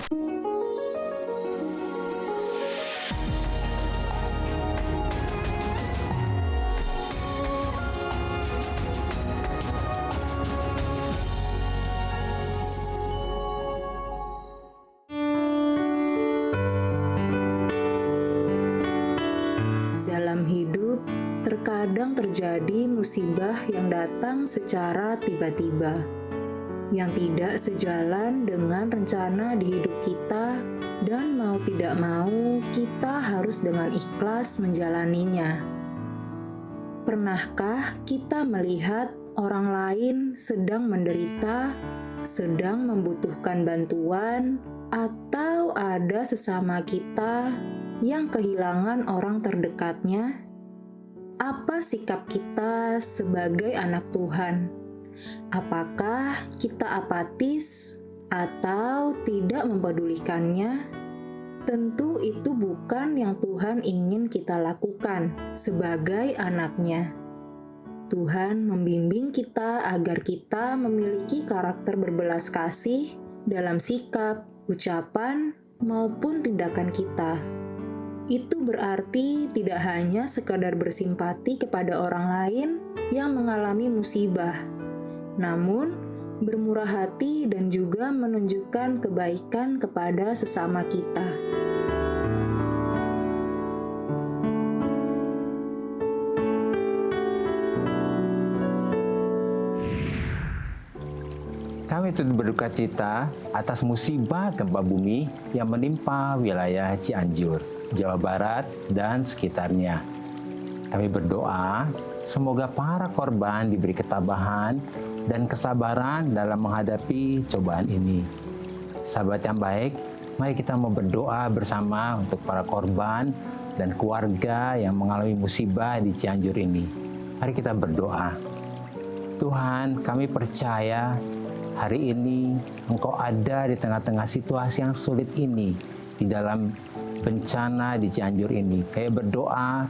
Dalam hidup, terkadang terjadi musibah yang datang secara tiba-tiba, yang tidak sejalan dengan rencana di hidup kita, dan mau tidak mau, kita harus dengan ikhlas menjalaninya. Pernahkah kita melihat orang lain sedang menderita, sedang membutuhkan bantuan, atau ada sesama kita yang kehilangan orang terdekatnya? Apa sikap kita sebagai anak Tuhan? Apakah kita apatis atau tidak mempedulikannya? Tentu itu bukan yang Tuhan ingin kita lakukan sebagai anaknya. Tuhan membimbing kita agar kita memiliki karakter berbelas kasih dalam sikap, ucapan, maupun tindakan kita. Itu berarti tidak hanya sekadar bersimpati kepada orang lain yang mengalami musibah, namun bermurah hati dan juga menunjukkan kebaikan kepada sesama kita. Kami turut berduka cita atas musibah gempa bumi yang menimpa wilayah Cianjur, Jawa Barat, dan sekitarnya. Kami berdoa semoga para korban diberi ketabahan dan kesabaran dalam menghadapi cobaan ini. Sahabat yang baik, mari kita mau berdoa bersama untuk para korban dan keluarga yang mengalami musibah di Cianjur ini. Mari kita berdoa. Tuhan, kami percaya hari ini Engkau ada di tengah-tengah situasi yang sulit ini, di dalam bencana di Cianjur ini. Kayak berdoa,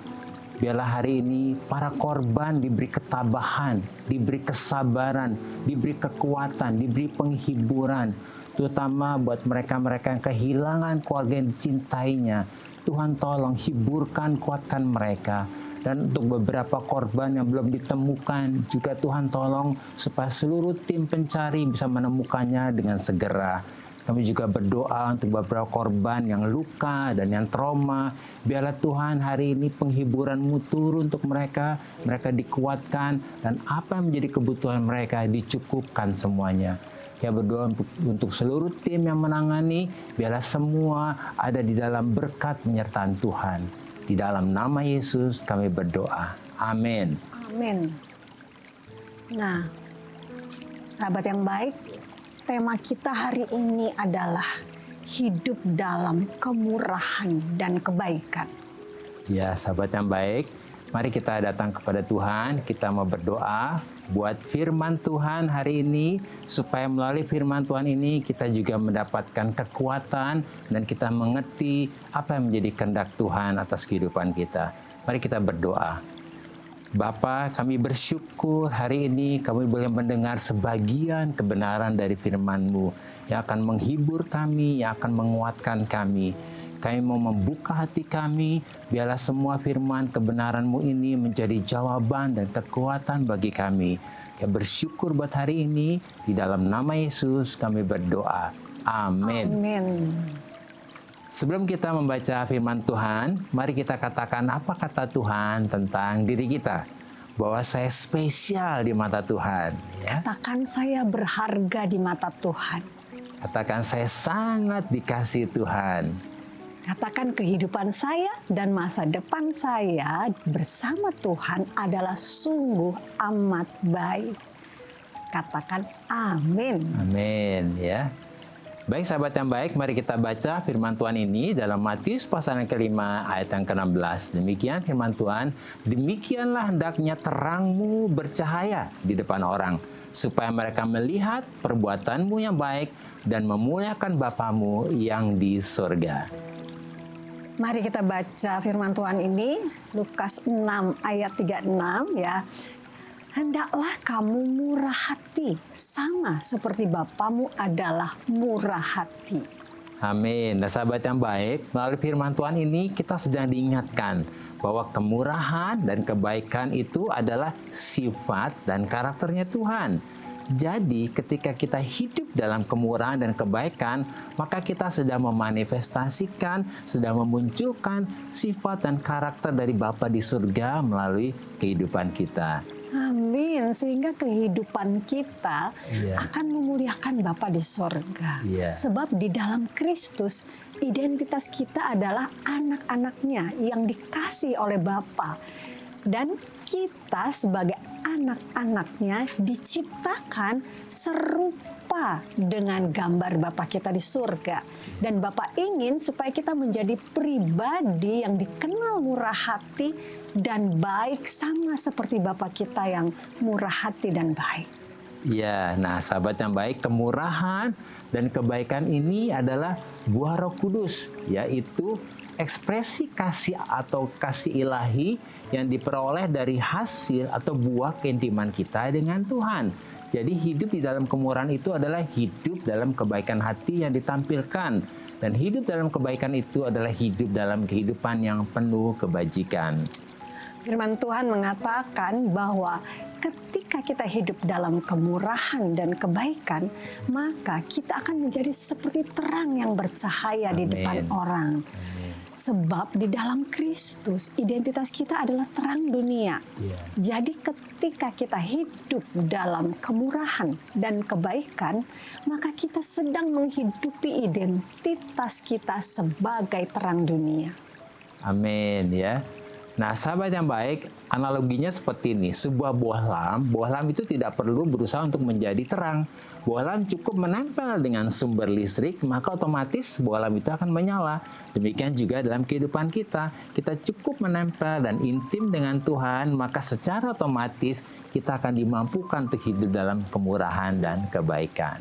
biarlah hari ini para korban diberi ketabahan, diberi kesabaran, diberi kekuatan, diberi penghiburan, terutama buat mereka-mereka yang kehilangan keluarga yang dicintainya. Tuhan tolong hiburkan, kuatkan mereka. Dan untuk beberapa korban yang belum ditemukan, juga Tuhan tolong supaya seluruh tim pencari bisa menemukannya dengan segera. Kami juga berdoa untuk beberapa korban yang luka dan yang trauma. Biarlah Tuhan hari ini penghiburan-Mu turun untuk mereka, mereka dikuatkan, dan apa yang menjadi kebutuhan mereka dicukupkan semuanya. Ya, berdoa untuk seluruh tim yang menangani, biarlah semua ada di dalam berkat penyertaan Tuhan. Di dalam nama Yesus kami berdoa. Amin. Amin. Nah, sahabat yang baik, tema kita hari ini adalah hidup dalam kemurahan dan kebaikan. Ya, sahabat yang baik, mari kita datang kepada Tuhan. Kita mau berdoa buat firman Tuhan hari ini, supaya melalui firman Tuhan ini kita juga mendapatkan kekuatan dan kita mengerti apa yang menjadi kehendak Tuhan atas kehidupan kita. Mari kita berdoa. Bapa, kami bersyukur hari ini kami boleh mendengar sebagian kebenaran dari firman-Mu yang akan menghibur kami, yang akan menguatkan kami. Kami mau membuka hati kami, biarlah semua firman kebenaran-Mu ini menjadi jawaban dan kekuatan bagi kami. Ya, bersyukur buat hari ini, di dalam nama Yesus kami berdoa. Amin. Amin. Sebelum kita membaca firman Tuhan, mari kita katakan apa kata Tuhan tentang diri kita. Bahwa saya spesial di mata Tuhan. Ya. Katakan saya berharga di mata Tuhan. Katakan saya sangat dikasihi Tuhan. Katakan kehidupan saya dan masa depan saya bersama Tuhan adalah sungguh amat baik. Katakan amin. Amin, ya. Baik sahabat yang baik, mari kita baca firman Tuhan ini dalam Matius pasal yang kelima ayat yang ke-16. Demikian firman Tuhan, demikianlah hendaknya terangmu bercahaya di depan orang, supaya mereka melihat perbuatanmu yang baik dan memuliakan Bapamu yang di surga. Mari kita baca firman Tuhan ini, Lukas 6 ayat 36 ya. Hendaklah kamu murah hati, sama seperti Bapamu adalah murah hati. Amin. Nah, sahabat yang baik, melalui firman Tuhan ini kita sedang diingatkan bahwa kemurahan dan kebaikan itu adalah sifat dan karakternya Tuhan. Jadi ketika kita hidup dalam kemurahan dan kebaikan, maka kita sedang memanifestasikan, sedang memunculkan sifat dan karakter dari Bapa di surga melalui kehidupan kita. Amin. Sehingga kehidupan kita akan memuliakan Bapa di sorga. Sebab di dalam Kristus, identitas kita adalah anak-anaknya yang dikasih oleh Bapa. Dan kita sebagai anak-anaknya diciptakan serupa dengan gambar Bapa kita di surga. Dan Bapa ingin supaya kita menjadi pribadi yang dikenal murah hati dan baik, sama seperti Bapa kita yang murah hati dan baik. Ya, nah sahabat yang baik, kemurahan dan kebaikan ini adalah buah Roh Kudus, yaitu ekspresi kasih atau kasih ilahi yang diperoleh dari hasil atau buah keintiman kita dengan Tuhan. Jadi hidup di dalam kemurahan itu adalah hidup dalam kebaikan hati yang ditampilkan. Dan hidup dalam kebaikan itu adalah hidup dalam kehidupan yang penuh kebajikan. Firman Tuhan mengatakan bahwa ketika kita hidup dalam kemurahan dan kebaikan, maka kita akan menjadi seperti terang yang bercahaya di depan orang. Sebab di dalam Kristus, identitas kita adalah terang dunia. Jadi ketika kita hidup dalam kemurahan dan kebaikan, maka kita sedang menghidupi identitas kita sebagai terang dunia. Amin ya. Nah, sahabat yang baik, analoginya seperti ini. Sebuah bohlam itu tidak perlu berusaha untuk menjadi terang. Bohlam cukup menempel dengan sumber listrik, maka otomatis bohlam itu akan menyala. Demikian juga dalam kehidupan kita. Kita cukup menempel dan intim dengan Tuhan, maka secara otomatis kita akan dimampukan untuk hidup dalam kemurahan dan kebaikan.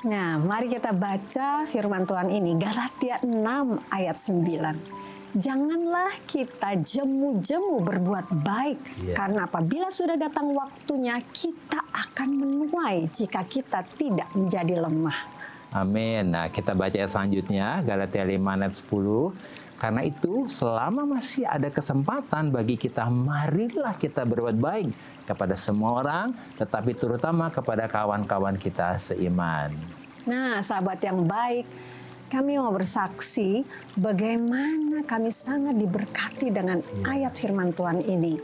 Nah, mari kita baca firman Tuhan ini, Galatia 6 ayat 9. Janganlah kita jemu-jemu berbuat baik, karena apabila sudah datang waktunya, kita akan menuai jika kita tidak menjadi lemah. Amin. Nah, kita baca selanjutnya, Galatia 5 ayat 10. Karena itu, selama masih ada kesempatan bagi kita, marilah kita berbuat baik kepada semua orang, tetapi terutama kepada kawan-kawan kita seiman. Nah, sahabat yang baik, kami mau bersaksi bagaimana kami sangat diberkati dengan ayat firman Tuhan ini.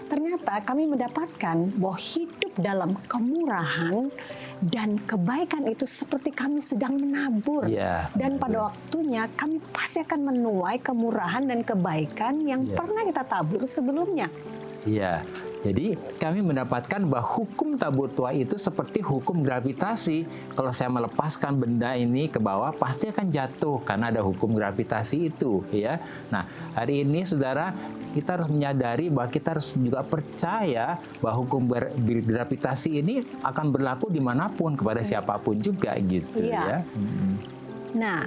Ternyata kami mendapatkan bahwa hidup dalam kemurahan dan kebaikan itu seperti kami sedang menabur. Dan pada waktunya kami pasti akan menuai kemurahan dan kebaikan yang pernah kita tabur sebelumnya. Iya. Jadi kami mendapatkan bahwa hukum tabur tuai itu seperti hukum gravitasi. Kalau saya melepaskan benda ini ke bawah, pasti akan jatuh karena ada hukum gravitasi itu, ya. Nah, hari ini saudara, kita harus menyadari bahwa kita harus juga percaya bahwa hukum gravitasi ini akan berlaku dimanapun kepada siapapun juga, gitu, ya. Nah,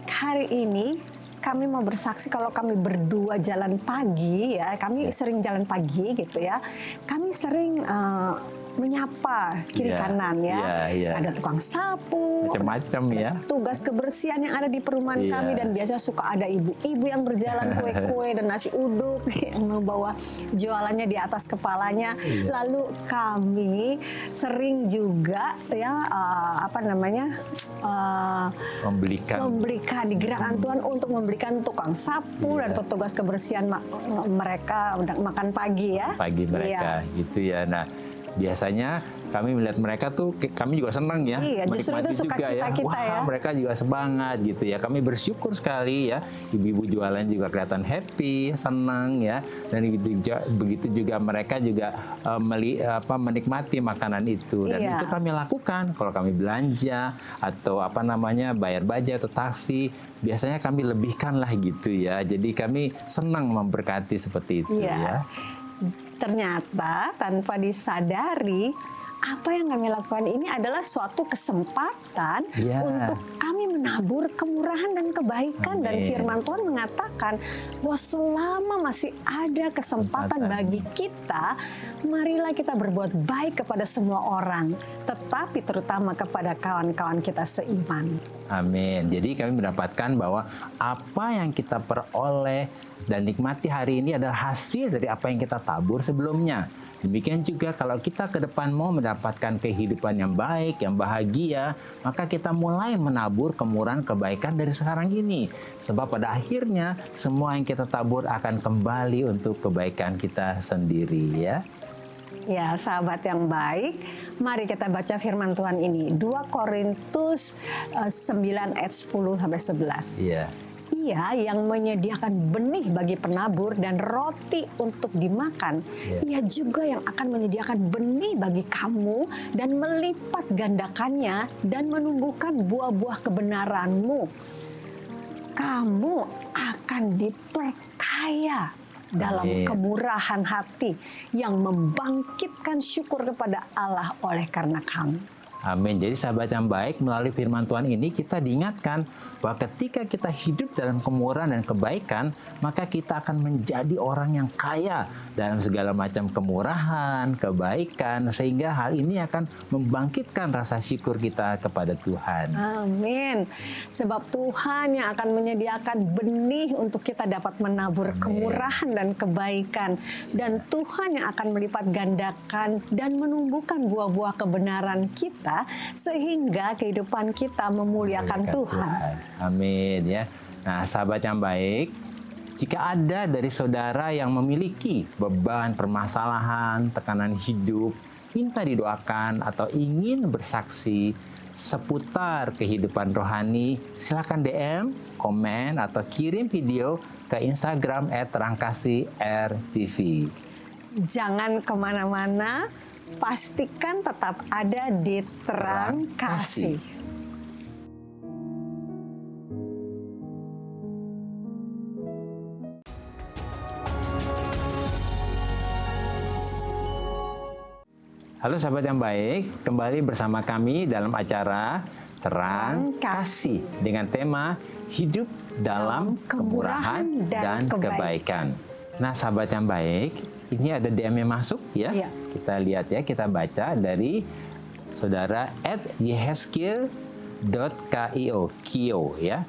hari ini kami mau bersaksi kalau kami berdua jalan pagi, ya, kami sering jalan pagi gitu ya. Kami sering menyapa kiri kanan ya. Ada tukang sapu, macam-macam ya. Tugas kebersihan yang ada di perumahan kami, dan biasanya suka ada ibu-ibu yang berjalan kue-kue dan nasi uduk yang membawa jualannya di atas kepalanya. Lalu kami sering juga ya memberikan digerakkan Tuhan untuk memberikan tukang sapu dan petugas kebersihan mereka makan pagi ya. Pagi mereka gitu ya. Nah, biasanya kami melihat mereka tuh, kami juga senang ya, justru itu sukacita kita. Wah, ya. Mereka juga semangat gitu ya. Kami bersyukur sekali ya, ibu-ibu jualan juga kelihatan happy, senang ya, dan begitu juga mereka juga menikmati makanan itu, dan itu kami lakukan kalau kami belanja atau bayar baja atau taksi, biasanya kami lebihkan lah gitu ya. Jadi kami senang memberkati seperti itu ya. Ternyata tanpa disadari, apa yang kami lakukan ini adalah suatu kesempatan untuk kami menabur kemurahan dan kebaikan. Dan Amin. firman Tuhan mengatakan bahwa selama masih ada kesempatan bagi kita, marilah kita berbuat baik kepada semua orang, tetapi terutama kepada kawan-kawan kita seiman. Amin. Jadi kami mendapatkan bahwa apa yang kita peroleh dan nikmati hari ini adalah hasil dari apa yang kita tabur sebelumnya. Demikian juga kalau kita ke depan mau mendapatkan kehidupan yang baik, yang bahagia, maka kita mulai menabur kemurahan kebaikan dari sekarang ini. Sebab pada akhirnya semua yang kita tabur akan kembali untuk kebaikan kita sendiri, ya. Ya, sahabat yang baik, mari kita baca firman Tuhan ini. 2 Korintus 9 ayat 10 sampai 11. Iya. Ia yang menyediakan benih bagi penabur dan roti untuk dimakan. Ia juga yang akan menyediakan benih bagi kamu dan melipat gandakannya dan menumbuhkan buah-buah kebenaranmu. Kamu akan diperkaya dalam kemurahan hati yang membangkitkan syukur kepada Allah oleh karena kamu. Amin. Jadi sahabat yang baik, melalui firman Tuhan ini kita diingatkan bahwa ketika kita hidup dalam kemurahan dan kebaikan, maka kita akan menjadi orang yang kaya dalam segala macam kemurahan, kebaikan, sehingga hal ini akan membangkitkan rasa syukur kita kepada Tuhan. Amin. Sebab Tuhan yang akan menyediakan benih untuk kita dapat menabur kemurahan dan kebaikan. Dan Tuhan yang akan melipat gandakan dan menumbuhkan buah-buah kebenaran kita, sehingga kehidupan kita memuliakan Tuhan. Amin, ya. Nah, sahabat yang baik, jika ada dari saudara yang memiliki beban permasalahan, tekanan hidup, minta didoakan atau ingin bersaksi seputar kehidupan rohani, silakan DM, komen, atau kirim video ke Instagram @terangkasih_RTV. Jangan kemana-mana, pastikan tetap ada di Terang Kasih. Halo sahabat yang baik, kembali bersama kami dalam acara Terang Kasih dengan tema Hidup dalam Kemurahan dan Kebaikan. Nah sahabat yang baik, ini ada DM yang masuk ya. Iya. Kita lihat ya, kita baca dari saudara @yehezkiel.kio ya.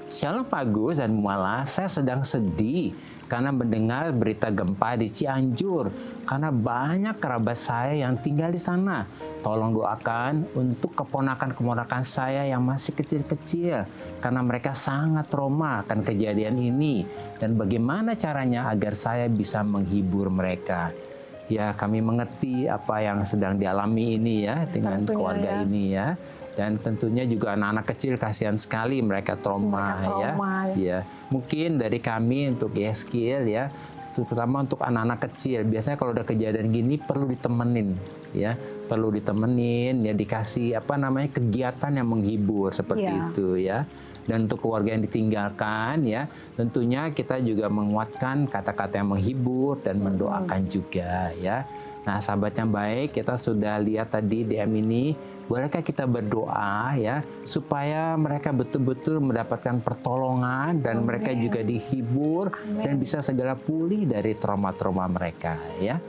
Shalom Pak Gus dan Muala, saya sedang sedih karena mendengar berita gempa di Cianjur karena banyak kerabat saya yang tinggal di sana. Tolong doakan untuk keponakan-keponakan saya yang masih kecil-kecil karena mereka sangat trauma akan kejadian ini dan bagaimana caranya agar saya bisa menghibur mereka. Ya, kami mengerti apa yang sedang dialami ini ya dengan keluarga ini ya. Dan tentunya juga anak-anak kecil kasihan sekali mereka trauma ya. Ya. Mungkin dari kami untuk Yehezkiel ya, terutama untuk anak-anak kecil. Biasanya kalau udah kejadian gini perlu ditemenin ya, perlu ditemenin ya, dikasih kegiatan yang menghibur seperti itu ya. Dan untuk keluarga yang ditinggalkan ya, tentunya kita juga menguatkan kata-kata yang menghibur dan mendoakan juga ya. Nah, sahabat yang baik, kita sudah lihat tadi DM ini, bolehkah kita berdoa ya supaya mereka betul-betul mendapatkan pertolongan dan mereka juga dihibur dan bisa segera pulih dari trauma-trauma mereka ya.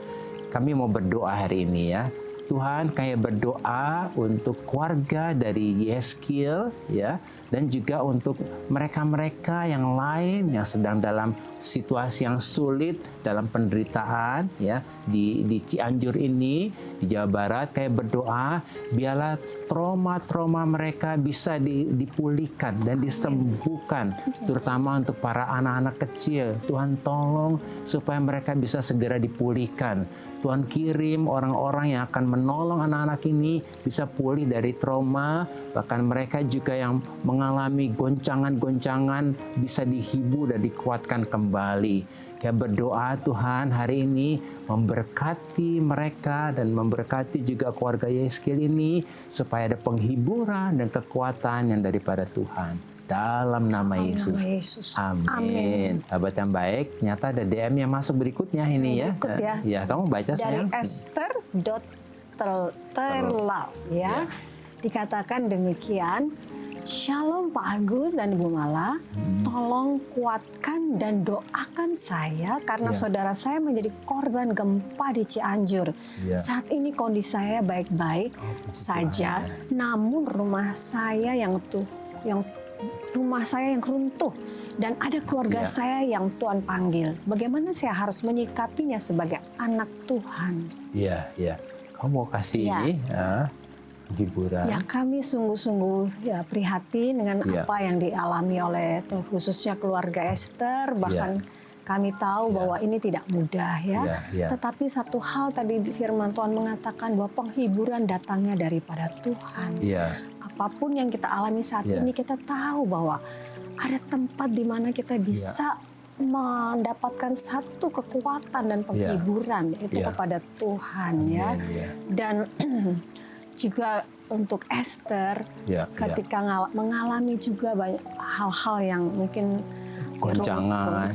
Kami mau berdoa hari ini ya. Tuhan, kami berdoa untuk keluarga dari Yehezkiel ya, dan juga untuk mereka-mereka yang lain yang sedang dalam situasi yang sulit, dalam penderitaan ya di Cianjur ini, di Jawa Barat. Kami berdoa biarlah trauma-trauma mereka bisa dipulihkan dan disembuhkan, terutama untuk para anak-anak kecil. Tuhan tolong supaya mereka bisa segera dipulihkan. Tuhan kirim orang-orang yang akan menolong anak-anak ini bisa pulih dari trauma, bahkan mereka juga yang mengalami goncangan-goncangan bisa dihibur dan dikuatkan kembali. Ya, berdoa Tuhan hari ini memberkati mereka dan memberkati juga keluarga Yehezkiel ini supaya ada penghiburan dan kekuatan yang daripada Tuhan. Dalam nama Yesus. Amin. Sahabat yang baik, ternyata ada DM yang masuk berikutnya ini ya. Ya, kamu baca sayang. Dari Esther.terlove ya. Dikatakan demikian, Shalom Pak Agus dan Ibu Mala, tolong kuatkan dan doakan saya karena saudara saya menjadi korban gempa di Cianjur. Saat ini kondisi saya baik-baik saja, namun rumah saya yang runtuh dan ada keluarga saya yang Tuhan panggil. Bagaimana saya harus menyikapinya sebagai anak Tuhan? Iya. Kamu mau kasih ini hiburan. Ya, kami sungguh-sungguh prihatin dengan apa yang dialami oleh khususnya keluarga Esther. Bahkan kami tahu bahwa ini tidak mudah Tetapi satu hal tadi firman Tuhan mengatakan bahwa penghiburan datangnya daripada Tuhan. Apapun yang kita alami saat ini, kita tahu bahwa ada tempat di mana kita bisa mendapatkan satu kekuatan dan penghiburan itu kepada Tuhan. Dan juga untuk Esther ketika mengalami juga banyak hal-hal yang mungkin goncangan,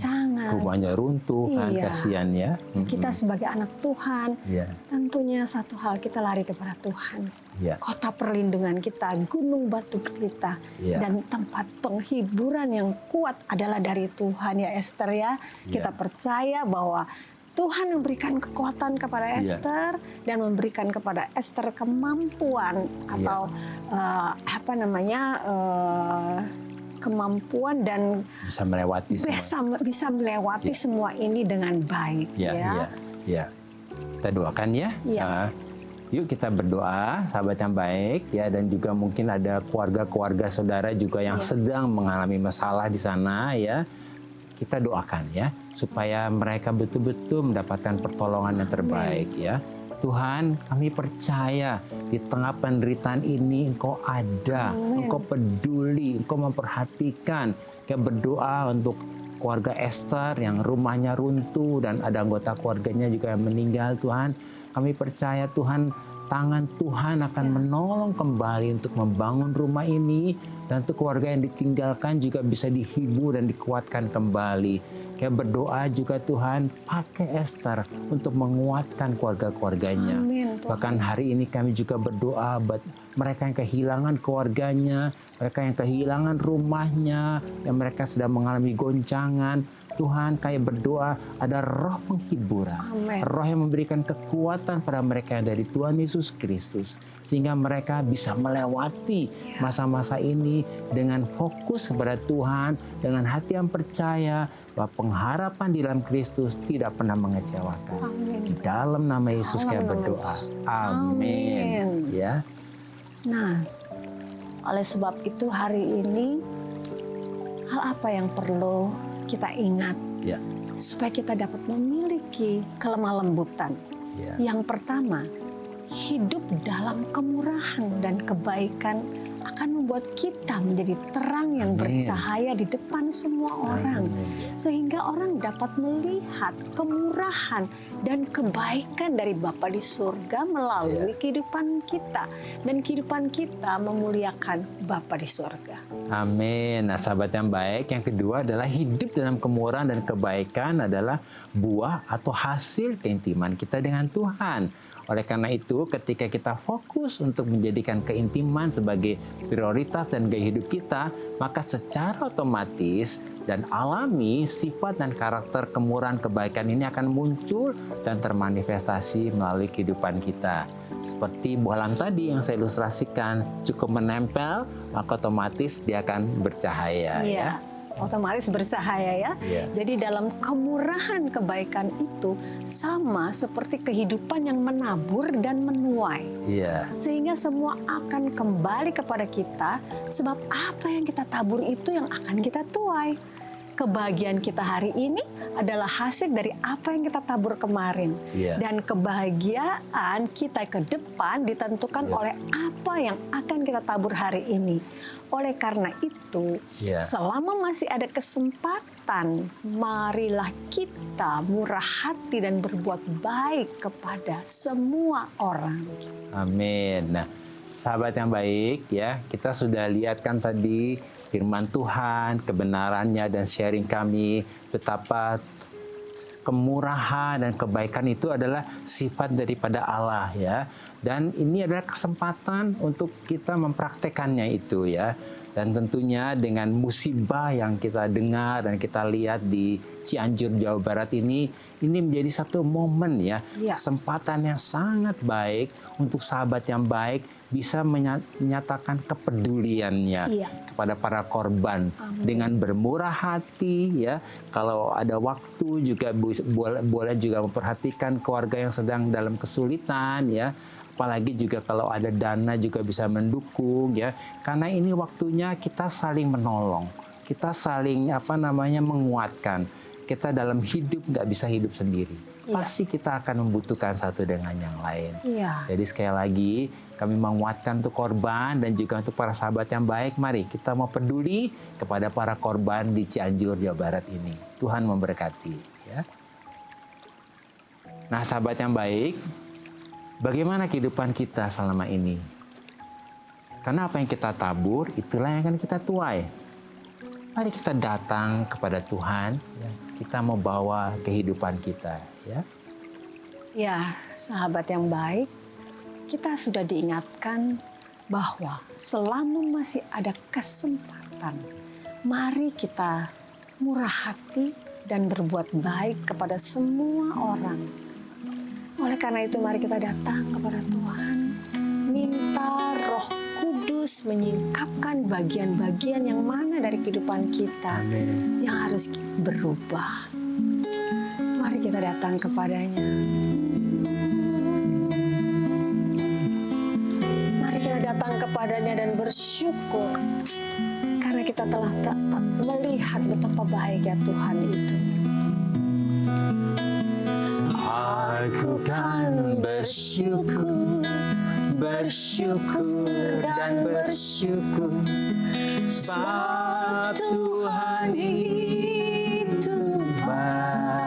rumahnya runtuh, kan kasihan ya. Kita sebagai anak Tuhan, tentunya satu hal kita lari kepada Tuhan. Kota perlindungan kita, gunung batu kita, dan tempat penghiburan yang kuat adalah dari Tuhan ya Esther ya. Kita percaya bahwa Tuhan memberikan kekuatan kepada Esther dan memberikan kepada Esther kemampuan atau kemampuan dan bisa melewati semua ini dengan baik. Kita doakan ya. Yuk kita berdoa, sahabat yang baik ya, dan juga mungkin ada keluarga-keluarga saudara juga yang sedang mengalami masalah di sana ya. Kita doakan ya, supaya mereka betul-betul mendapatkan pertolongan yang terbaik ya. Tuhan, kami percaya di tengah penderitaan ini Engkau ada, Engkau peduli, Engkau memperhatikan. Kita berdoa untuk keluarga Esther yang rumahnya runtuh dan ada anggota keluarganya juga yang meninggal. Tuhan, kami percaya Tuhan, tangan Tuhan akan menolong kembali untuk membangun rumah ini, dan untuk keluarga yang ditinggalkan juga bisa dihibur dan dikuatkan kembali. Kita berdoa juga Tuhan, pakai Esther untuk menguatkan keluarga-keluarganya. Bahkan hari ini kami juga berdoa buat mereka yang kehilangan keluarganya, mereka yang kehilangan rumahnya, yang mereka sedang mengalami goncangan. Tuhan, kami berdoa ada roh penghiburan, roh yang memberikan kekuatan pada mereka yang dari Tuhan Yesus Kristus, sehingga mereka bisa melewati masa-masa ini dengan fokus kepada Tuhan, dengan hati yang percaya bahwa pengharapan di dalam Kristus tidak pernah mengecewakan. Di dalam nama Yesus kami berdoa. Amin. Ya. Nah, oleh sebab itu hari ini hal apa yang perlu kita ingat supaya kita dapat memiliki kelemah lembutan. Yang pertama, hidup dalam kemurahan dan kebaikan akan membuat kita menjadi terang yang bercahaya di depan semua orang. Sehingga orang dapat melihat kemurahan dan kebaikan dari Bapa di surga melalui kehidupan kita. Dan kehidupan kita memuliakan Bapa di surga. Amin. Nah, sahabat yang baik, yang kedua adalah hidup dalam kemurahan dan kebaikan adalah buah atau hasil keintiman kita dengan Tuhan. Oleh karena itu, ketika kita fokus untuk menjadikan keintiman sebagai prioritas dan gaya hidup kita, maka secara otomatis dan alami sifat dan karakter kemurahan kebaikan ini akan muncul dan termanifestasi melalui kehidupan kita. Seperti buah alam tadi yang saya ilustrasikan, cukup menempel, maka otomatis dia akan bercahaya. Ya. Otomatis bercahaya ya. Jadi dalam kemurahan kebaikan itu sama seperti kehidupan yang menabur dan menuai. Sehingga semua akan kembali kepada kita, sebab apa yang kita tabur itu yang akan kita tuai. Kebahagiaan kita hari ini adalah hasil dari apa yang kita tabur kemarin. Dan kebahagiaan kita ke depan ditentukan oleh apa yang akan kita tabur hari ini. Oleh karena itu, selama masih ada kesempatan, marilah kita murah hati dan berbuat baik kepada semua orang. Amin. Nah, sahabat yang baik ya, kita sudah lihat kan tadi firman Tuhan, kebenarannya dan sharing kami betapa kemurahan dan kebaikan itu adalah sifat daripada Allah ya. Dan ini adalah kesempatan untuk kita mempraktekannya itu ya. Dan tentunya dengan musibah yang kita dengar dan kita lihat di Cianjur, Jawa Barat ini menjadi satu momen ya, kesempatan yang sangat baik untuk sahabat yang baik bisa menyatakan kepeduliannya kepada para korban. Dengan bermurah hati ya. Kalau ada waktu juga boleh juga memperhatikan keluarga yang sedang dalam kesulitan ya. Apalagi juga kalau ada dana juga bisa mendukung ya, karena ini waktunya kita saling menolong, kita saling menguatkan. Kita dalam hidup nggak bisa hidup sendiri, pasti kita akan membutuhkan satu dengan yang lain. Jadi sekali lagi kami menguatkan untuk korban dan juga untuk para sahabat yang baik. Mari kita mau peduli kepada para korban di Cianjur, Jawa Barat ini. Tuhan memberkati ya. Nah sahabat yang baik, bagaimana kehidupan kita selama ini? Karena apa yang kita tabur, itulah yang akan kita tuai. Mari kita datang kepada Tuhan, ya. Kita mau bawa kehidupan kita. Ya, sahabat yang baik, kita sudah diingatkan bahwa selama masih ada kesempatan, mari kita murah hati dan berbuat baik kepada semua orang. Oleh karena itu mari kita datang kepada Tuhan, minta Roh Kudus menyingkapkan bagian-bagian yang mana dari kehidupan kita yang harus berubah. Mari kita datang kepadanya. Mari kita datang kepadanya dan bersyukur karena kita telah melihat betapa baiknya Tuhan itu. Aku kan bersyukur, bersyukur dan bersyukur, sebab Tuhan itu baik.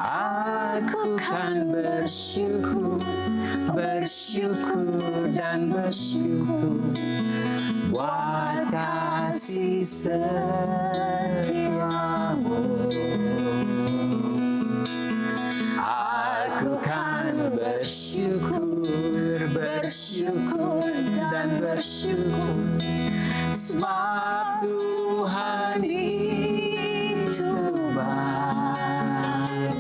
Aku kan bersyukur, bersyukur dan bersyukur buat kasih setiamu. Aku kan bersyukur, bersyukur dan bersyukur, sebab Tuhan itu baik.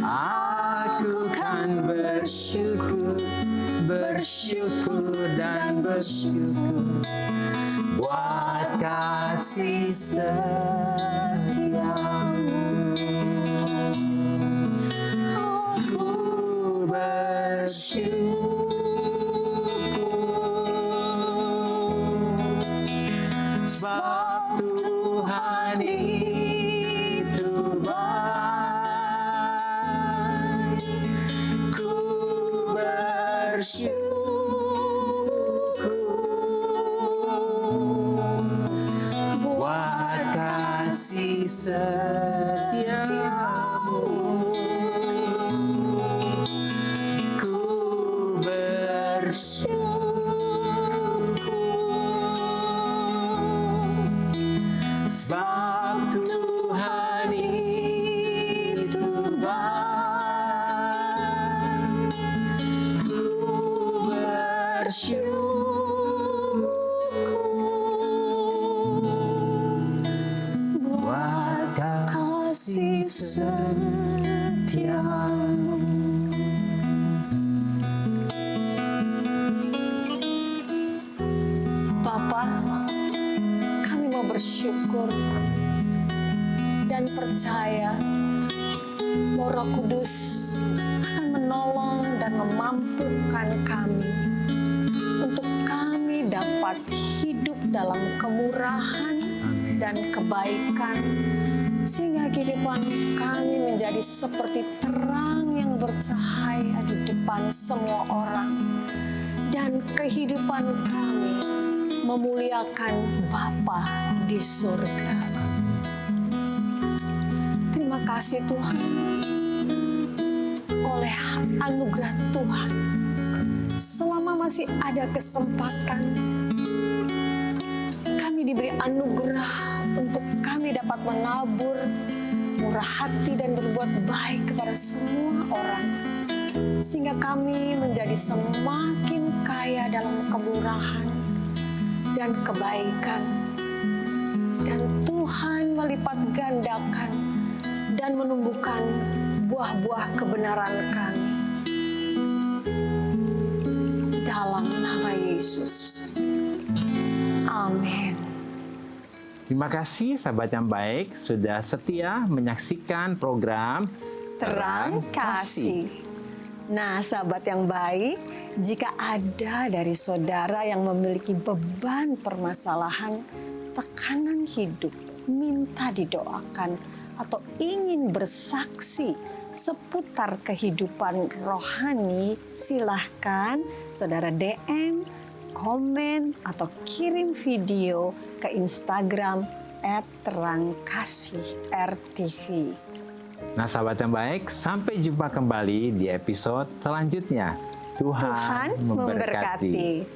Aku kan bersyukur, bersyukur dan bersyukur buat kasih setiamu. Sebab Tuhan itu baik. Ku bersyukur buat kasih setiamu. Sebab Tuhan itu baik. Ku bersyukur buat kasih setiamu. Bersyukur dan percaya bahwa Roh Kudus akan menolong dan memampukan kami untuk kami dapat hidup dalam kemurahan dan kebaikan, sehingga kehidupan kami menjadi seperti terang yang bercahaya di depan semua orang, dan kehidupan kami memuliakan Bapa di surga. Terima kasih Tuhan, oleh anugerah Tuhan, selama masih ada kesempatan, kami diberi anugerah untuk kami dapat dapat menabur, murah hati dan berbuat baik kepada semua orang, sehingga kami menjadi semakin kaya dalam kemurahan dan kebaikan. Dan Tuhan melipat gandakan dan menumbuhkan buah-buah kebenaran kami. Dalam nama Yesus. Amin. Terima kasih sahabat yang baik sudah setia menyaksikan program Terang Kasih. Nah, sahabat yang baik, jika ada dari saudara yang memiliki beban permasalahan, tekanan hidup, minta didoakan, atau ingin bersaksi seputar kehidupan rohani, silahkan saudara DM, komen, atau kirim video ke Instagram @terangkasih_rtv. Nah sahabat yang baik, sampai jumpa kembali di episode selanjutnya. Tuhan memberkati.